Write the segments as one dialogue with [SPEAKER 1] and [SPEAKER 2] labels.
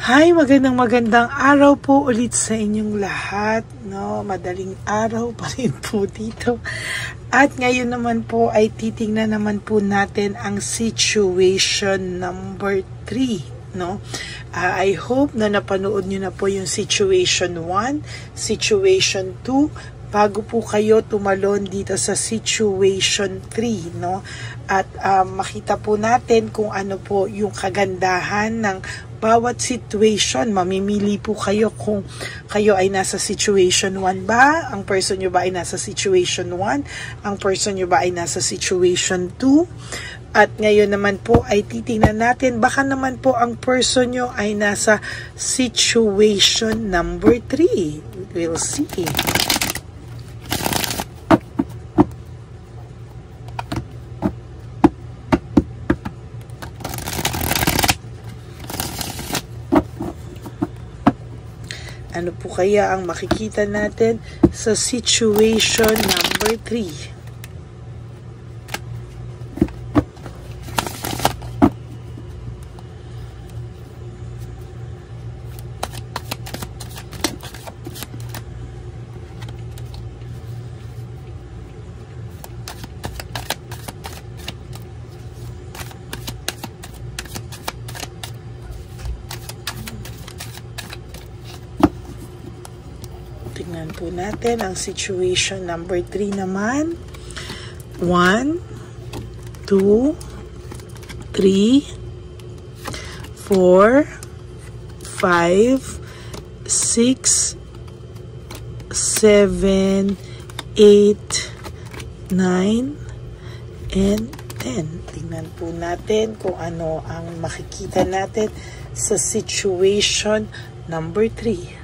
[SPEAKER 1] Hi, magandang araw po ulit sa inyong lahat, no? Madaling araw pa rin po dito. At ngayon naman po ay titingnan naman po natin ang situation number 3, no? I hope na napanood nyo na po yung situation 1, situation 2, bago po kayo tumalon dito sa situation 3, no? At makita po natin kung ano po yung kagandahan ng bawat situation. Mamimili po kayo kung kayo ay nasa situation 1 ba, ang person nyo ba ay nasa situation 1, ang person nyo ba ay nasa situation 2. At ngayon naman po ay titingnan natin, baka naman po ang person nyo ay nasa situation number 3. We'll see. Ano po kaya ang makikita natin sa situation number 3? Tingnan po natin ang situation number 3 naman. 1, 2, 3, 4, 5, 6, 7, 8, 9, and 10. Tingnan po natin kung ano ang makikita natin sa situation number 3.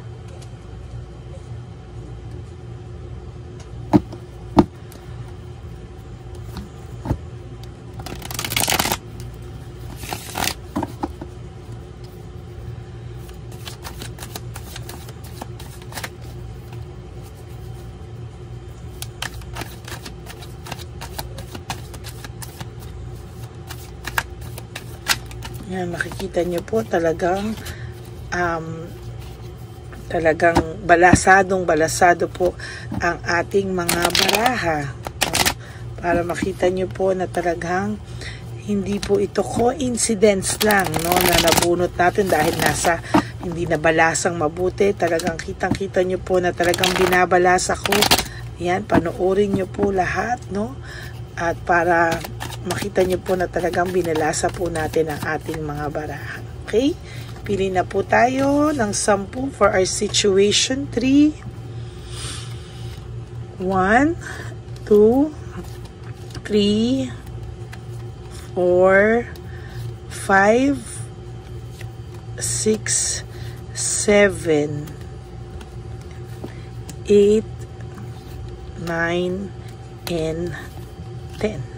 [SPEAKER 1] Yan, makikita nyo po talagang balasado po ang ating mga baraha, no? Para makita nyo po na talagang hindi po ito coincidence lang, no, na nabunot natin dahil hindi na balasang mabuti. Talagang kitang-kita nyo po na talagang binabalasa ko. Yan, panoorin nyo po lahat, no? At para makita nyo po na talagang binalasa po natin ang ating mga baraha. Okay? Pili na po tayo ng 10 for our situation 3. 1, 2, 3, 4, 5, 6, 7, 8, 9, and 10.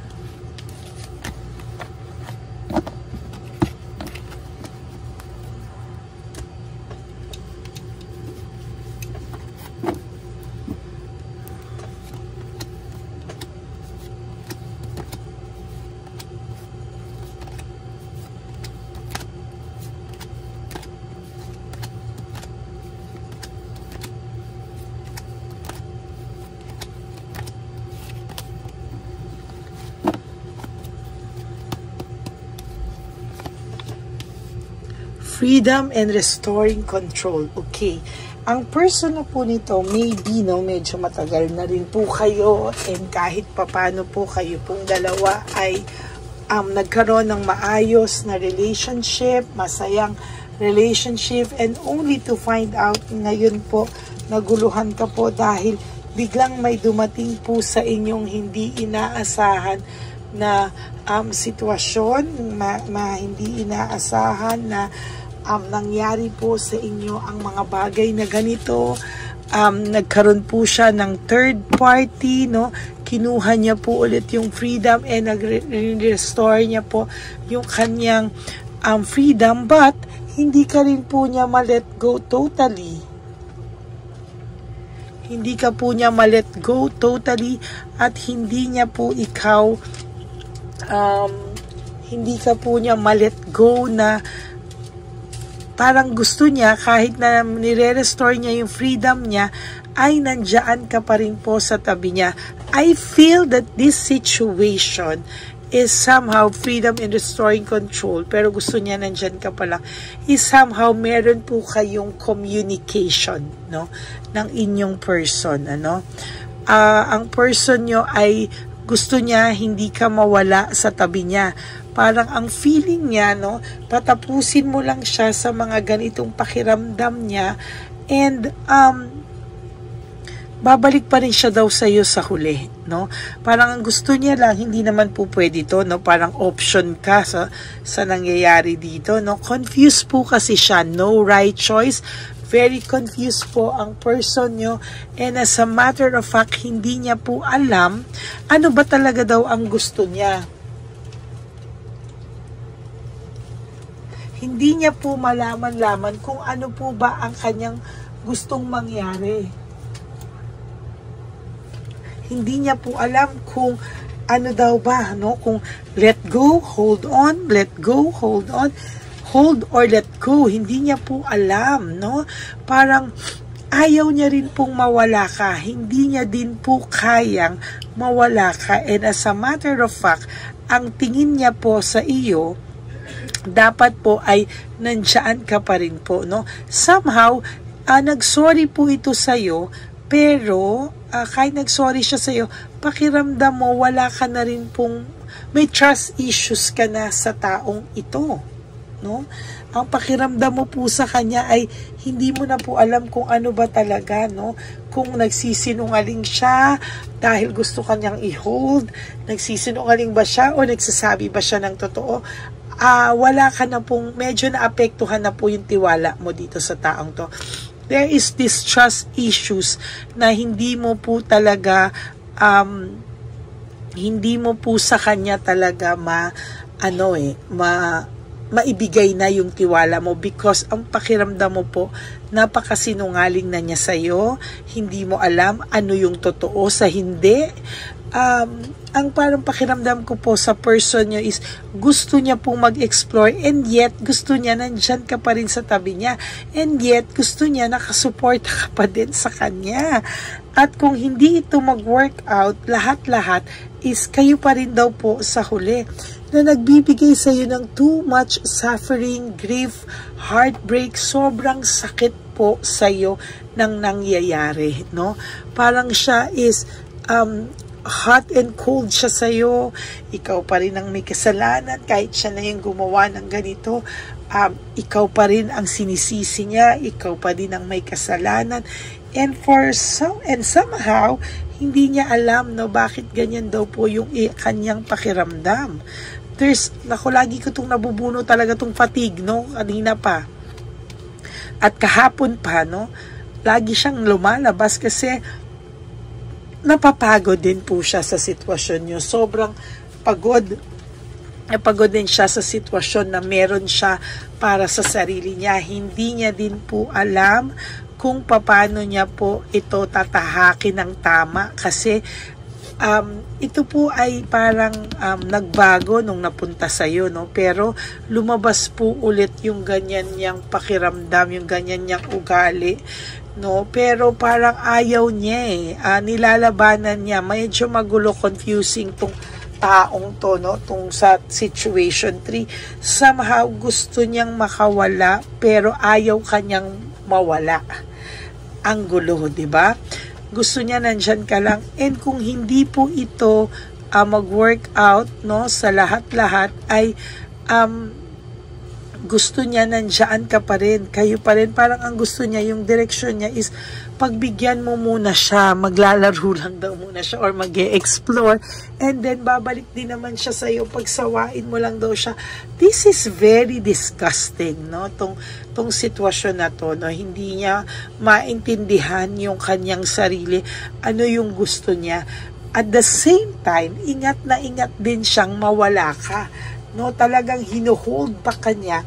[SPEAKER 1] Freedom and restoring control. Okay. Ang person na po nito, maybe, no, medyo matagal na rin po kayo, and kahit papano po kayo pong dalawa ay nagkaroon ng maayos na relationship, masayang relationship, and only to find out ngayon po, naguluhan ka po dahil biglang may dumating po sa inyong hindi inaasahan na sitwasyon, hindi inaasahan na nangyari po sa inyo ang mga bagay na ganito. Nagkaroon po siya ng third party, no? Kinuha niya po ulit yung freedom and nag-restore niya po yung kanyang freedom, but hindi ka rin po niya ma-let go totally. Hindi ka po niya ma-let go totally, at hindi niya po ikaw hindi ka po niya ma-let go na parang gusto niya, kahit na nire-restore niya yung freedom niya, ay nandiyan ka pa rin po sa tabi niya. I feel that this situation is somehow freedom and restoring control, pero gusto niya nandiyan ka pala, is somehow meron po kayong communication, no, ng inyong person, ano. Ang person nyo ay gusto niya hindi ka mawala sa tabi niya. Parang ang feeling niya, no, patapusin mo lang siya sa mga ganitong pakiramdam niya, and babalik pa rin siya daw sa iyo sa huli, no? Parang ang gusto niya lang, hindi naman po pwede to, no? Parang option ka sa nangyayari dito, no? Confused po kasi siya, no right choice. Very confused po ang person nyo, and as a matter of fact, hindi niya po alam ano ba talaga daw ang gusto niya. Hindi niya po malaman-laman kung ano po ba ang kanyang gustong mangyari. Hindi niya po alam kung ano daw ba, no? Kung let go, hold on, let go, hold on, hold or let go. Hindi niya po alam, no? Parang ayaw niya rin pong mawala ka. Hindi niya din po kayang mawala ka. And as a matter of fact, ang tingin niya po sa iyo, dapat po ay nandiyan ka pa rin po, no? Somehow, nag-sorry po ito sa'yo, pero kahit nag-sorry siya sa'yo, pakiramdam mo, wala ka na rin pong, may trust issues ka na sa taong ito, no? Ang pakiramdam mo po sa kanya ay hindi mo na po alam kung ano ba talaga, no? Kung nagsisinungaling siya dahil gusto kanyang i-hold, nagsisinungaling ba siya o nagsasabi ba siya ng totoo? Wala ka na pong, medyo naapektuhan na po yung tiwala mo dito sa taong to. There is this trust issues na hindi mo po talaga, hindi mo po sa kanya talaga maibigay na yung tiwala mo, because ang pakiramdam mo po, napakasinungaling na niya sa'yo, hindi mo alam ano yung totoo sa hindi. Ang parang pakiramdam ko po sa person nyo is gusto niya pong mag-explore, and yet gusto niya nandyan ka pa rin sa tabi niya, and yet gusto niya nakasuporta ka pa din sa kanya. At kung hindi ito mag-work out, lahat-lahat is kayo pa rin daw po sa huli, na nagbibigay sa iyo ng too much suffering, grief, heartbreak, sobrang sakit po sa iyo nang nangyayari, no? Parang siya is hot and cold siya sa'yo, ikaw pa rin ang may kasalanan, kahit siya na yung gumawa ng ganito, ikaw pa rin ang sinisisi niya, ikaw pa din ang may kasalanan, and somehow, hindi niya alam, no, bakit ganyan daw po yung kanyang pakiramdam. Lagi ko itong nabubuno talaga itong fatigue, no, kanina pa, at kahapon pa, no, lagi siyang lumalabas kasi napapagod din po siya sa sitwasyon niyo. Sobrang pagod. Pagod din siya sa sitwasyon na meron siya para sa sarili niya. Hindi niya din po alam kung paano niya po ito tatahakin ng tama, kasi ito po ay parang nagbago nung napunta sa iyo, no? Pero lumabas po ulit yung ganyan niyang pakiramdam, yung ganyan niyang ugali, no? Pero parang ayaw niya nilalabanan niya. Medyo magulo, confusing tong taong to, no? Tong sa situation 3. Somehow gusto niyang makawala, pero ayaw kanyang mawala. Ang gulo, di ba? Gusto niya nandyan ka lang, and kung hindi po ito mag-work out, no, sa lahat-lahat ay gusto niya nandyan ka pa rin, kayo pa rin. Parang ang gusto niya, yung direction niya is pagbigyan mo muna siya, maglalaro lang daw muna siya or mag-e-explore, and then babalik din naman siya sa iyo, pagsawain mo lang daw siya. This is very disgusting, no, tong sitwasyon na to, no. Hindi niya maintindihan yung kanyang sarili, ano yung gusto niya. At the same time, ingat na ingat din siyang mawala ka, no. Talagang hinuhold pa kanya,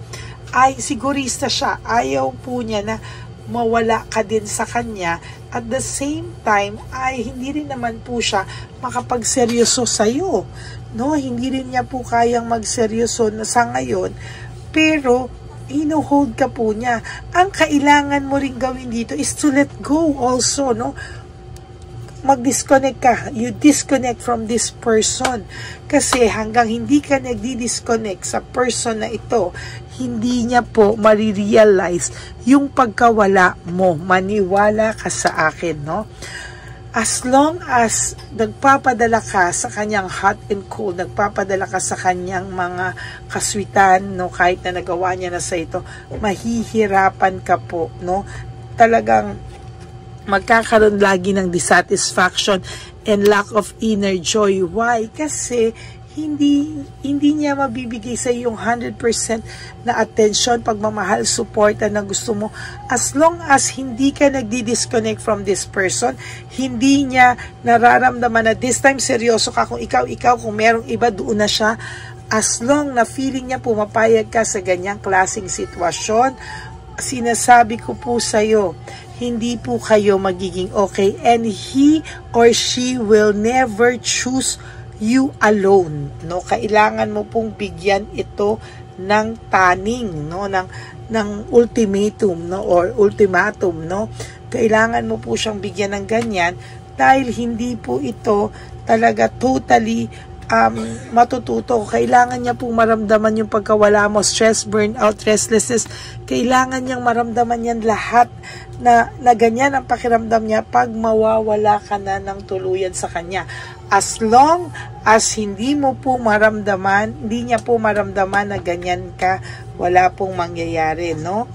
[SPEAKER 1] ay sigurista siya, ayaw po niya na mawala ka din sa kanya. At the same time, ay hindi rin naman po siya makapagseryoso sa'yo, no? Hindi rin niya po kayang magseryoso na sa ngayon, pero hino-hold ka po niya. Ang kailangan mo rin gawin dito is to let go also, no? Mag-disconnect ka. You disconnect from this person. Kasi hanggang hindi ka nagdi-disconnect sa person na ito, hindi niya po marirealize yung pagkawala mo. Maniwala ka sa akin, no? As long as nagpapadala ka sa kanyang hot and cold, nagpapadala ka sa kanyang mga kaswitan, no, kahit na nagawa niya na sa ito, mahihirapan ka po, no? Talagang magkakaroon lagi ng dissatisfaction and lack of inner joy. Why? Kasi hindi niya mabibigay sa yung 100% na attention, pagmamahal, suporta na gusto mo. As long as hindi ka nagdi-disconnect from this person, hindi niya nararamdaman na this time seryoso ka, kung ikaw, kung merong iba, doon na siya. As long na feeling niya pumapayag ka sa ganyang klaseng sitwasyon, sinasabi ko po sa'yo, hindi po kayo magiging okay, and he or she will never choose you alone, no? Kailangan mo pong bigyan ito ng taning, no, ng ultimatum, no, or ultimatum, no? Kailangan mo po siyang bigyan ng ganyan dahil hindi po ito talaga totally matututo. Kailangan niya pong maramdaman yung pagkawala mo, stress, burnout, restlessness. Kailangan niyang maramdaman yan lahat na ganyan ang pakiramdam niya pag mawawala ka na ng tuluyan sa kanya. As long as hindi mo po maramdaman, hindi niya po maramdaman na ganyan ka, wala pong mangyayari, no?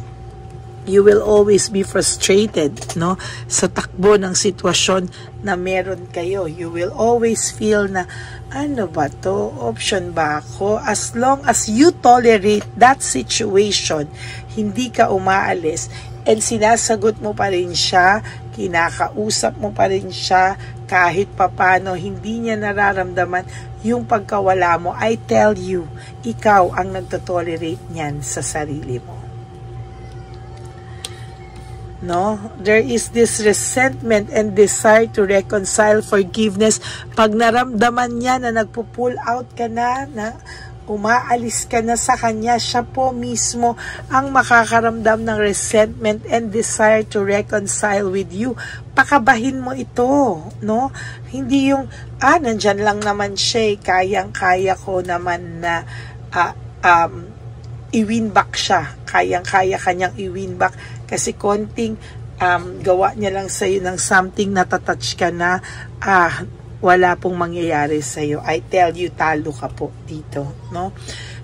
[SPEAKER 1] You will always be frustrated, no? Sa takbo ng sitwasyon na meron kayo. You will always feel na, ano ba to? Option ba ako? As long as you tolerate that situation, hindi ka umaalis, and sinasagot mo pa rin siya, kinakausap mo pa rin siya, kahit papano hindi niya nararamdaman yung pagkawala mo, I tell you, ikaw ang nagtotolerate niyan sa sarili mo. No? There is this resentment and desire to reconcile, forgiveness. Pag naramdaman niya na nagpo-pull out ka na umaalis ka na sa kanya, siya po mismo ang makakaramdam ng resentment and desire to reconcile with you. Pakabahin mo ito, no? Hindi yung, nandyan lang naman siya, kayang-kaya ko naman na i-win back siya. Kayang-kaya kanyang i-win back kasi konting gawa niya lang sa'yo ng something na tatouch ka na, wala pong mangyayari sa'yo. I tell you, talo ka po dito, no?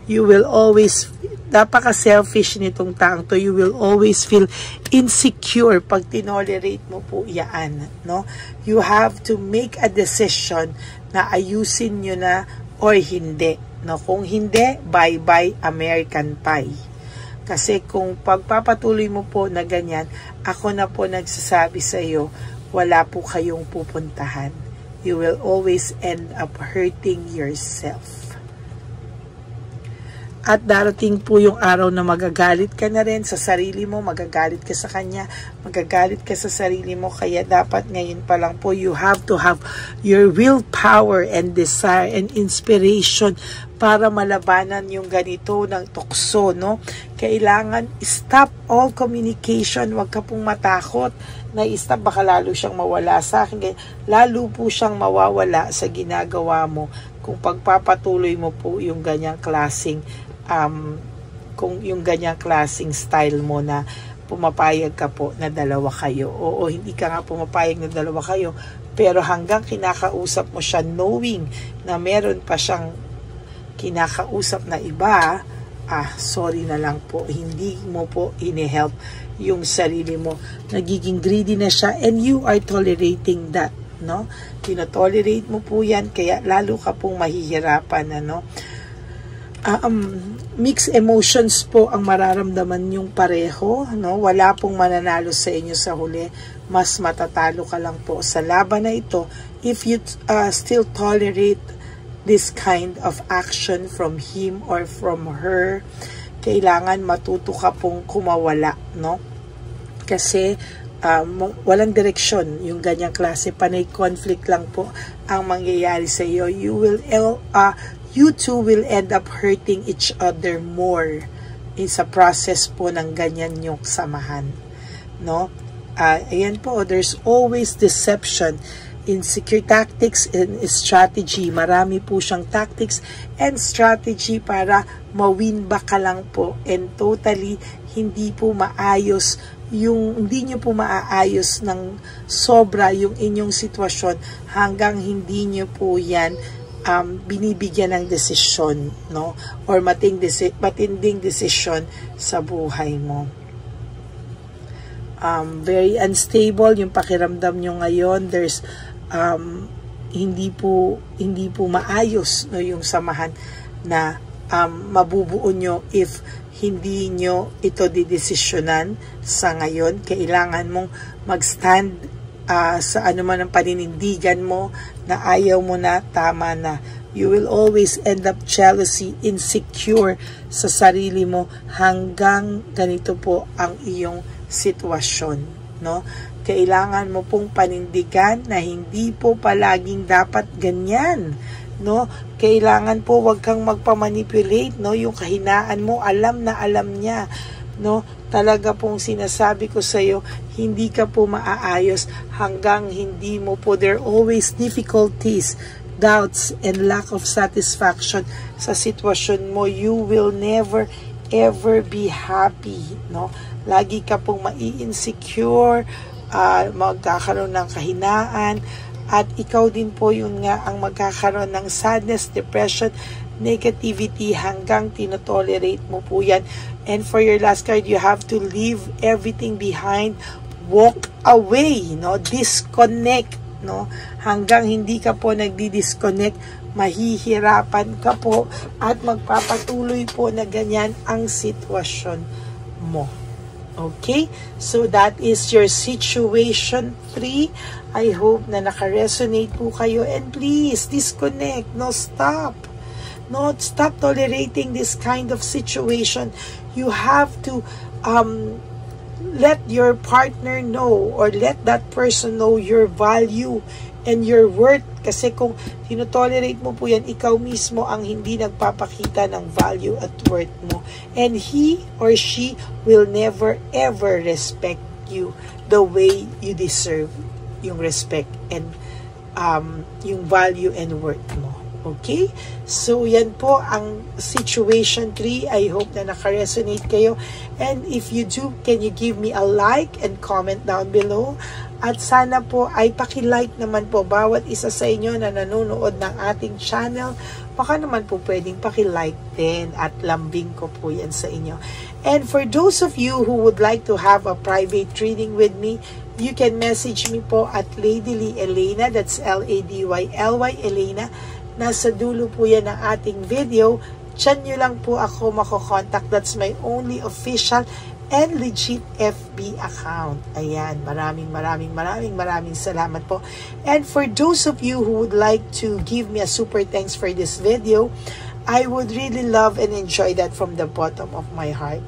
[SPEAKER 1] You will always, napaka-selfish nitong taong to, you will always feel insecure pag tinolerate mo po yan, no? You have to make a decision na ayusin nyo na or hindi, no? Kung hindi, bye-bye American Pie. Kasi kung pagpapatuloy mo po na ganyan, ako na po nagsasabi sa iyo, wala po kayong pupuntahan. You will always end up hurting yourself. At darating po yung araw na magagalit ka na rin sa sarili mo, magagalit ka sa kanya, magagalit ka sa sarili mo. Kaya dapat ngayon pa lang po, you have to have your willpower and desire and inspiration para malabanan yung ganito ng tukso, no? Kailangan stop all communication. Huwag ka pong matakot na stop, baka lalo siyang mawala sa akin. Lalo po siyang mawawala sa ginagawa mo kung pagpapatuloy mo po yung ganyang klaseng kung yung ganyang klaseng style mo na pumapayag ka po na dalawa kayo. Oo, hindi ka nga pumapayag na dalawa kayo, pero hanggang kinakausap mo siya knowing na meron pa siyang kinakausap na iba, sorry na lang po, hindi mo po ini-help yung sarili mo. Nagiging greedy na siya and you are tolerating that, no? Tinotolerate mo po yan, kaya lalo ka pong mahihirapan, ano? Mixed emotions po ang mararamdaman yung pareho, no? Wala pong mananalo sa inyo sa huli. Mas matatalo ka lang po sa laban na ito if you still tolerate this kind of action from him or from her. Kailangan matuto ka pong kumawala, no? Kasi walang direksyon yung ganyang klase, panay conflict lang po ang mangyayari sa iyo. You two will end up hurting each other more, sa process po ng ganyan yung samahan, no? Ayan po, there's always deception, insecure tactics and strategy. Marami po siyang tactics and strategy para ma-win back ka lang po, and totally hindi po maayos hindi nyo po maaayos ng sobra yung inyong sitwasyon hanggang hindi nyo po yan binibigyan ng desisyon, no? Or matinding desisyon sa buhay mo. Very unstable yung pakiramdam nyo ngayon. There's hindi po maayos, no, yung samahan na mabubuo nyo if hindi nyo ito didesisyonan sa ngayon. Kailangan mong mag-stand sa anuman ang paninindigan mo na ayaw mo na, tama na. You will always end up jealousy, insecure sa sarili mo hanggang ganito po ang iyong sitwasyon, no? Kailangan mo pong panindigan na hindi po palaging dapat ganyan, no? Kailangan po wag kang magpamanipulate, no? Yung kahinaan mo, alam na alam niya, no? Talaga pong sinasabi ko sa iyo, hindi ka po maaayos hanggang hindi mo po, there are always difficulties, doubts, and lack of satisfaction sa sitwasyon mo. You will never ever be happy, no? Lagi ka pong mai-insecure, magkakaroon ng kahinaan, at ikaw din po yun nga ang magkakaroon ng sadness, depression, negativity hanggang tinotolerate mo po yan. And for your last card, you have to leave everything behind, walk away, no? Disconnect, no? Hanggang hindi ka po nagdi-disconnect, mahihirapan ka po at magpapatuloy po na ganyan ang sitwasyon mo. Okay, so that is your situation 3. I hope na naka-resonate po kayo, and please disconnect. No, stop tolerating this kind of situation. You have to let your partner know, or let that person know your value and your worth. Kasi kung tinotolerate mo po yan, ikaw mismo ang hindi nagpapakita ng value at worth mo. And he or she will never ever respect you the way you deserve yung respect and yung value and worth mo. Okay? So, yan po ang situation 3. I hope na naka-resonate kayo. And if you do, can you give me a like and comment down below? At sana po ay paki-like naman po bawat isa sa inyo na nanonood ng ating channel. Baka naman po pwedeng paki-like din, at lambing ko po yan sa inyo. And for those of you who would like to have a private reading with me, you can message me po at Lady Lee Elena. That's LADYLY Elena. Nasa dulo po yan ng ating video. Diyan nyo lang po ako makokontak. That's my only official and legit FB account. Ayan, maraming salamat po. And for those of you who would like to give me a super thanks for this video, I would really love and enjoy that from the bottom of my heart.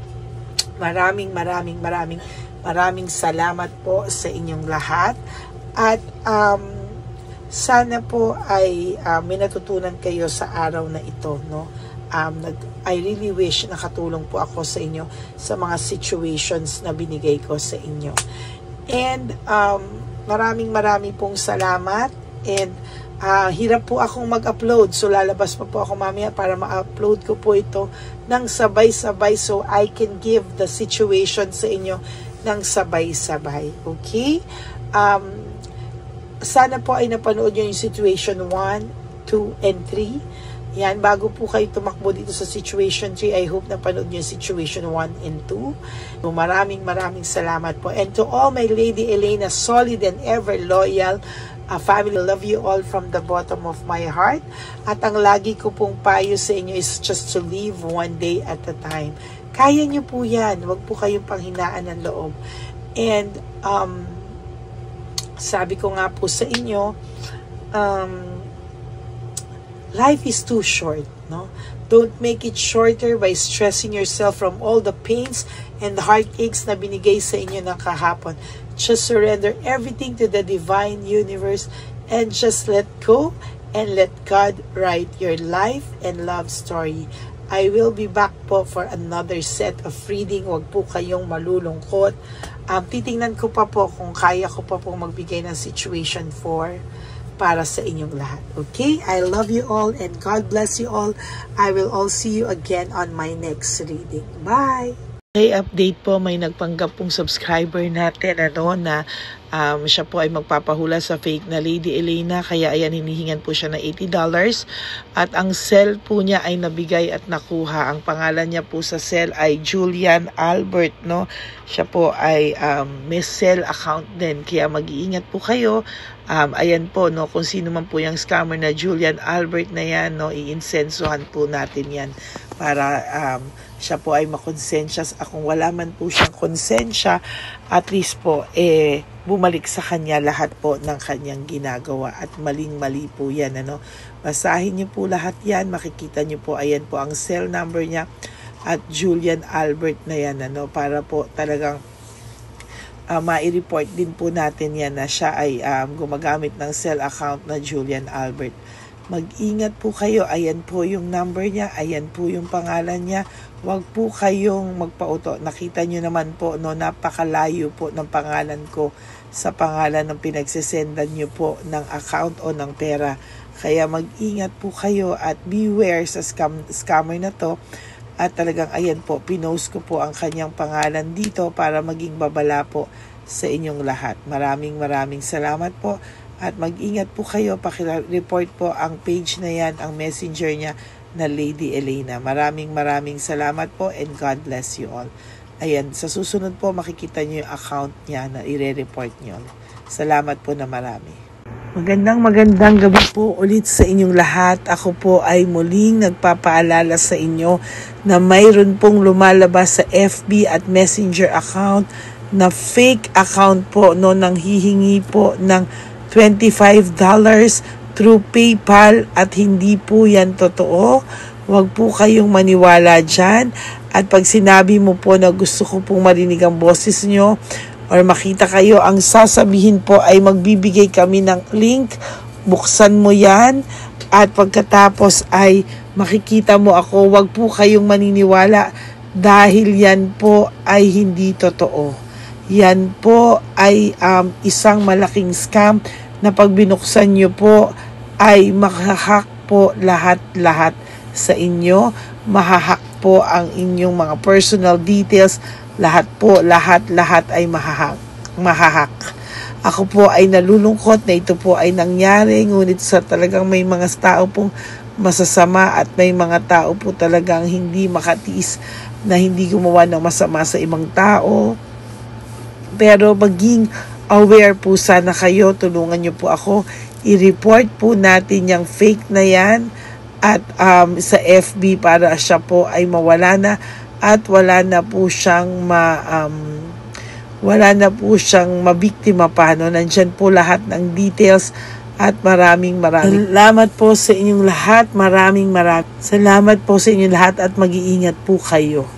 [SPEAKER 1] Maraming salamat po sa inyong lahat. At sana po ay may natutunan kayo sa araw na ito, no? I really wish nakatulong po ako sa inyo sa mga situations na binigay ko sa inyo. And maraming pong salamat. And hirap po akong mag-upload, so lalabas pa po ako mamaya para ma-upload ko po ito ng sabay-sabay, so I can give the situation sa inyo ng sabay-sabay. Okay? Sana po ay napanood nyo yung situation 1, 2, and 3. Yan, bago po kayo tumakbo dito sa situation 3, I hope na panood nyo situation 1 and 2. So, maraming salamat po. And to all my Lady Elena, solid and ever loyal family, love you all from the bottom of my heart. At ang lagi ko pong payo sa inyo is just to live one day at a time. Kaya nyo po yan. Huwag po kayong panghinaan ng loob. And sabi ko nga po sa inyo, life is too short, no? Don't make it shorter by stressing yourself from all the pains and the heartaches na binigay sa inyo ng kahapon. Just surrender everything to the divine universe and just let go and let God write your life and love story. I will be back po for another set of reading. Huwag po kayong malulungkot. Titingnan ko pa po kung kaya ko pa po magbigay ng situation 4 para sa inyong lahat. Okay? I love you all and God bless you all. I will all see you again on my next reading. Bye! Okay, update po, may nagpanggap pong subscriber natin na siya po ay magpapahula sa fake na Lady Elena, kaya ayan, hinihingan po siya na $80 at ang cell po niya ay nabigay at nakuha. Ang pangalan niya po sa cell ay Julian Albert, no? Siya po ay may cell account din, kaya mag-iingat po kayo. Ayan po, no, kung sino man po yung scammer na Julian Albert na yan, no, i-insensuhan po natin yan para siya po ay makonsensya. Kung wala man po siyang konsensya, at least po bumalik sa kanya lahat po ng kanyang ginagawa at maling-mali po yan, ano. Basahin niyo po lahat yan, makikita niyo po, ayan po ang cell number niya at Julian Albert na yan, ano, para po talagang ma-report din po natin yan na siya ay gumagamit ng cell account na Julian Albert. Mag-ingat po kayo. Ayan po yung number niya. Ayan po yung pangalan niya. Huwag po kayong magpauto. Nakita nyo naman po, no, napakalayo po ng pangalan ko sa pangalan ng pinagsesendan nyo po ng account o ng pera. Kaya mag-ingat po kayo at beware sa scammer na to. At talagang ayan po, pinost ko po ang kanyang pangalan dito para maging babala po sa inyong lahat. Maraming salamat po. At mag-ingat po kayo, paki-report po ang page na yan, ang messenger niya na Lady Elena. Maraming salamat po and God bless you all. Ayan, sa susunod po makikita niyo yung account niya na i-report niyo. Salamat po na marami. Magandang gabi po ulit sa inyong lahat. Ako po ay muling nagpapaalala sa inyo na mayroon pong lumalabas sa FB at Messenger account na fake account po, no, nang hihingi po ng $25 through PayPal at hindi po yan totoo. Huwag po kayong maniwala dyan. At pag sinabi mo po na gusto ko pong marinig ang boses nyo or makita kayo, ang sasabihin po ay magbibigay kami ng link. Buksan mo yan at pagkatapos ay makikita mo ako. Huwag po kayong maniniwala dahil yan po ay hindi totoo. Yan po ay isang malaking scam na pag binuksan nyo po ay mahahack po lahat sa inyo. Mahahack po ang inyong mga personal details. Lahat ay mahahack. Ako po ay nalulungkot na ito po ay nangyari, ngunit sa talagang may mga tao pong masasama at may mga tao po talagang hindi makatiis na hindi gumawa ng masama sa ibang tao. Pero maging aware po sana kayo, tulungan nyo po ako, i-report po natin yung fake na yan at sa FB para siya po ay mawala na at wala na po siyang mabiktima pa, no? Nandyan po lahat ng details at maraming salamat po sa inyong lahat. Maraming salamat po sa inyong lahat at mag-iingat po kayo.